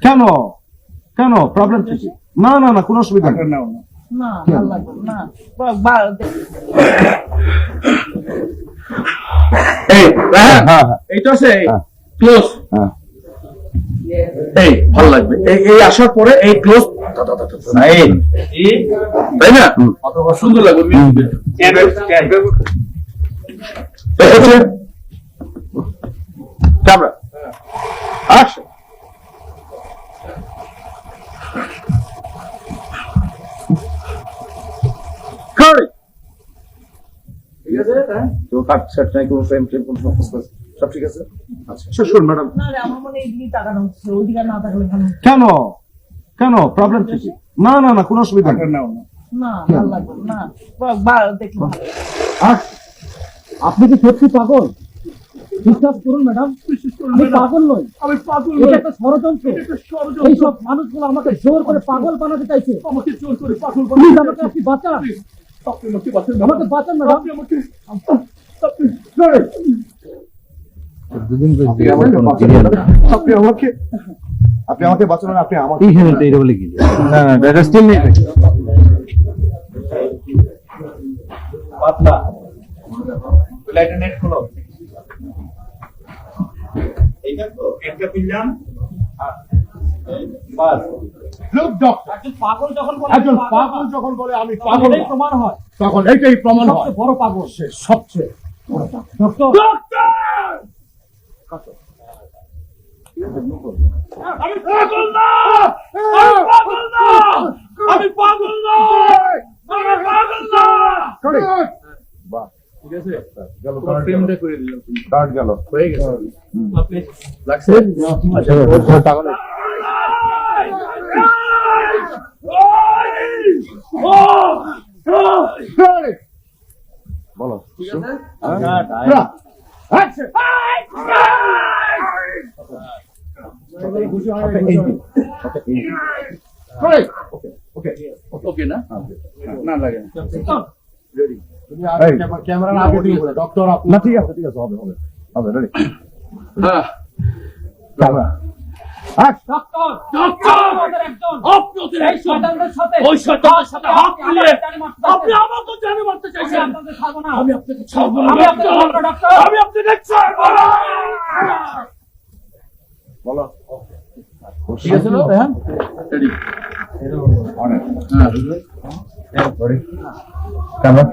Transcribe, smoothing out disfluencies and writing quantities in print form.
কেন কেন প্রবলেম কি? না না না কোনো অসুবিধা নেই। না ভালো লাগবে না। এই হ্যাঁ হ্যাঁ এইটা আছে হ্যাঁ। ক্লোজ। হ্যাঁ এই ভালো লাগবে এই আসার পরে এই ক্লোজ তাই না? সুন্দর লাগবে ক্যামেরা অ্যাকশন। কারি ঠিক আছে। তো কাট সেট নাই কোনো ফ্রেম ট্রেম কোনো সমস্যা সব ঠিক আছে? আচ্ছা শুনুন ম্যাডাম। না রে, আমার মনে হয় এইদিকে তাকানো হচ্ছে, ওইদিকে না তাকালে ভালো। কেন কেন প্রবলেম কি? না না না কোনো অসুবিধা নেই। না ভালো লাগবে না। দেখি ভালো। আপনি কি সত্যি পাগল? বিশ্বাস করুন ম্যাডাম, আমি পাগল নই। আমি পাগল এটা একটা ষড়যন্ত্র। এইসব মানুষগুলো আমাকে জোর করে পাগল বানাতে চাইছে। আমাকে জোর করে পাগল প্লিজ আমাকে আপনি বাঁচান, আপনি আমাকে বাঁচান আমাকে বাঁচান ম্যাডাম। আপনি আমাকে আপনি আমাকে আপনি আমাকে বাঁচাবেন। আপনি আমাকে না না এটা স্টিল নেই। পাতলা লাইটের নেট খোলো। এইটা তো একটা পিলাম বাস। লোক ডক্টর একজন পাগল যখন বলে একজন পাগল যখন বলে আমি পাগল এটাই প্রমাণ হয়। তখন এইটাই প্রমাণ হয় সবচেয়ে বড় পাগল সে সবচেয়ে ডক্টর। আমি পাগল না আমি পাগল না আমি পাগল না আমি পাগল না। বাহ ঠিক আছে গেল তোমার প্রেমটা করে দিলাম তুমি কার্ড গেল হয়ে গেছে আপনি লাগছে আচ্ছা পাগল বলো ঠিক আছে অ্যাকশন। ওকে ওকে না না লাগে ক্যামেরা না ডক্টর না ঠিক আছে ঠিক আছে হবে হবে হবে রেডি হ্যাঁ ক্যামেরা ডক্টর ডক্টর আমাদের একজন আপনি ওদের এই শয়তানদের সাথে ওই শয়তানের সাথে হাত মিলিয়ে আপনি আপনি আমাকে জানে মারতে চাইছেন। আপনাদের ছাড়বো না। আমি আপনাকে ছাড়বো না আমি আপনাকে ডক্টর। ছাড়বো না, ডক্টর। আমি আপনাকে ছাড়বো না। বলো ঠিক আছে না হ্যাঁ রেডি অনেক হ্যাঁ ক্যামেরা